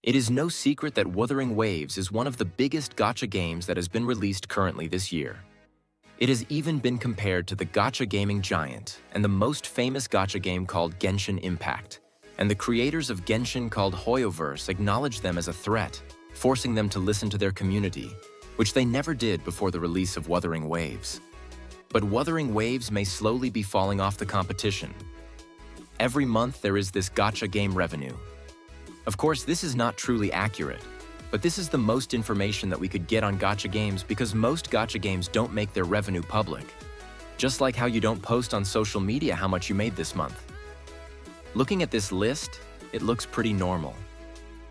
It is no secret that Wuthering Waves is one of the biggest gacha games that has been released currently this year. It has even been compared to the gacha gaming giant and the most famous gacha game called Genshin Impact, and the creators of Genshin called Hoyoverse acknowledged them as a threat, forcing them to listen to their community, which they never did before the release of Wuthering Waves. But Wuthering Waves may slowly be falling off the competition. Every month there is this gacha game revenue. Of course, this is not truly accurate, but this is the most information that we could get on gacha games because most gacha games don't make their revenue public. Just like how you don't post on social media how much you made this month. Looking at this list, it looks pretty normal.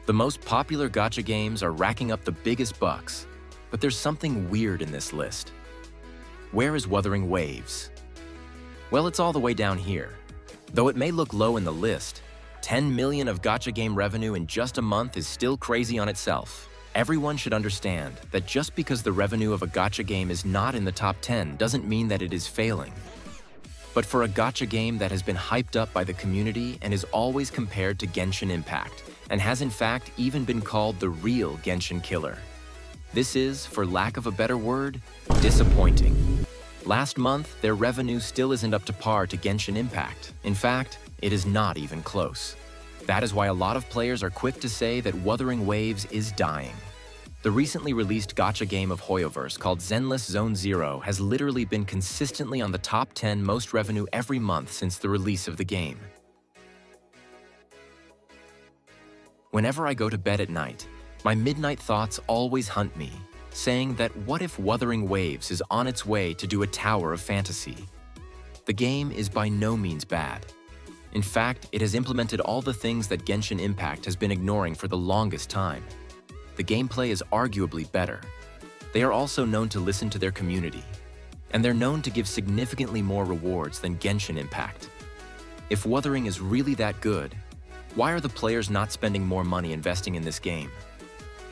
The most popular gacha games are racking up the biggest bucks, but there's something weird in this list. Where is Wuthering Waves? Well, it's all the way down here. Though it may look low in the list, 10 million of gacha game revenue in just a month is still crazy on itself. Everyone should understand that just because the revenue of a gacha game is not in the top 10 doesn't mean that it is failing. But for a gacha game that has been hyped up by the community and is always compared to Genshin Impact, and has in fact even been called the real Genshin killer, this is, for lack of a better word, disappointing. Last month, their revenue still isn't up to par to Genshin Impact. In fact, it is not even close. That is why a lot of players are quick to say that Wuthering Waves is dying. The recently released gacha game of Hoyoverse called Zenless Zone Zero has literally been consistently on the top 10 most revenue every month since the release of the game. Whenever I go to bed at night, my midnight thoughts always hunt me, saying that what if Wuthering Waves is on its way to do a tower of fantasy? The game is by no means bad. In fact, it has implemented all the things that Genshin Impact has been ignoring for the longest time. The gameplay is arguably better. They are also known to listen to their community, and they're known to give significantly more rewards than Genshin Impact. If Wuthering is really that good, why are the players not spending more money investing in this game?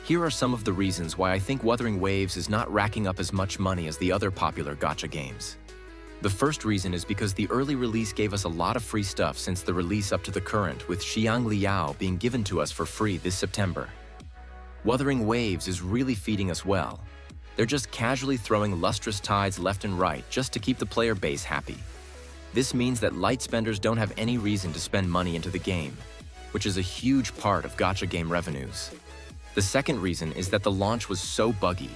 Here are some of the reasons why I think Wuthering Waves is not racking up as much money as the other popular gacha games. The first reason is because the early release gave us a lot of free stuff since the release up to the current, with Xiang Liao being given to us for free this September. Wuthering Waves is really feeding us well. They're just casually throwing lustrous tides left and right just to keep the player base happy. This means that light spenders don't have any reason to spend money into the game, which is a huge part of gacha game revenues. The second reason is that the launch was so buggy.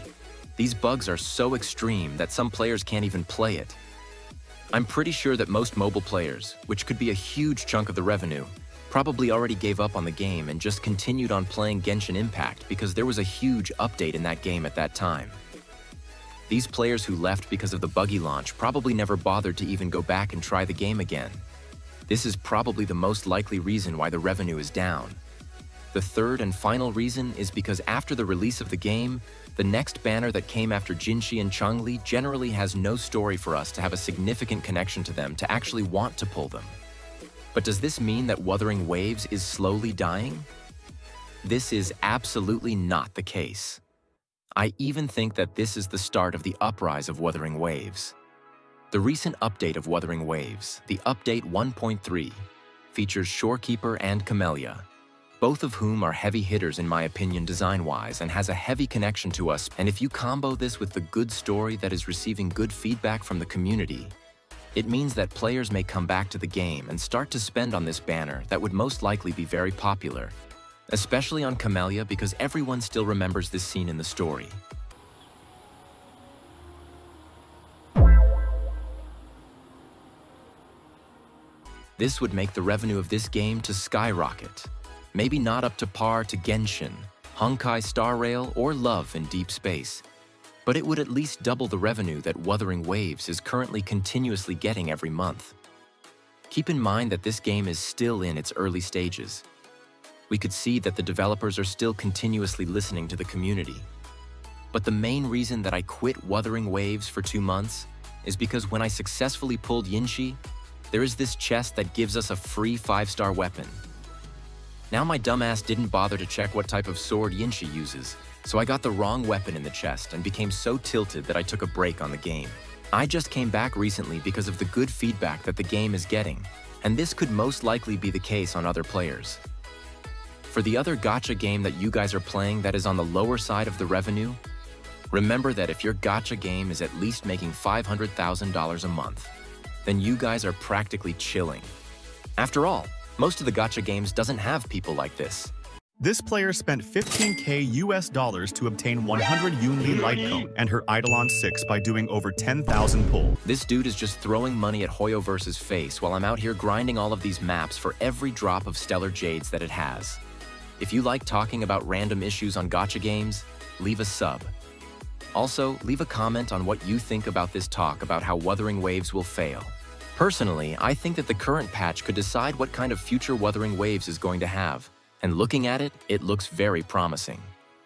These bugs are so extreme that some players can't even play it. I'm pretty sure that most mobile players, which could be a huge chunk of the revenue, probably already gave up on the game and just continued on playing Genshin Impact because there was a huge update in that game at that time. These players who left because of the buggy launch probably never bothered to even go back and try the game again. This is probably the most likely reason why the revenue is down. The third and final reason is because after the release of the game, the next banner that came after Jinshi and Changli generally has no story for us to have a significant connection to them to actually want to pull them. But does this mean that Wuthering Waves is slowly dying? This is absolutely not the case. I even think that this is the start of the uprise of Wuthering Waves. The recent update of Wuthering Waves, the Update 1.3, features Shorekeeper and Camellia, both of whom are heavy hitters in my opinion design-wise and has a heavy connection to us, and if you combo this with the good story that is receiving good feedback from the community, it means that players may come back to the game and start to spend on this banner that would most likely be very popular, especially on Camellia because everyone still remembers this scene in the story. This would make the revenue of this game to skyrocket. Maybe not up to par to Genshin, Honkai Star Rail, or Love in Deep Space, but it would at least double the revenue that Wuthering Waves is currently continuously getting every month. Keep in mind that this game is still in its early stages. We could see that the developers are still continuously listening to the community. But the main reason that I quit Wuthering Waves for 2 months is because when I successfully pulled Yinshi, there is this chest that gives us a free 5-star weapon. Now my dumbass didn't bother to check what type of sword Yinshi uses, so I got the wrong weapon in the chest and became so tilted that I took a break on the game. I just came back recently because of the good feedback that the game is getting, and this could most likely be the case on other players. For the other gacha game that you guys are playing that is on the lower side of the revenue, remember that if your gacha game is at least making $500,000 a month, then you guys are practically chilling. After all, most of the gacha games doesn't have people like this. This player spent $15K US to obtain 100 Yunli Lightcone and her Eidolon 6 by doing over 10,000 pull. This dude is just throwing money at Hoyoverse's face while I'm out here grinding all of these maps for every drop of Stellar Jades that it has. If you like talking about random issues on gacha games, leave a sub. Also, leave a comment on what you think about this talk about how Wuthering Waves will fail. Personally, I think that the current patch could decide what kind of future Wuthering Waves is going to have. And looking at it, it looks very promising.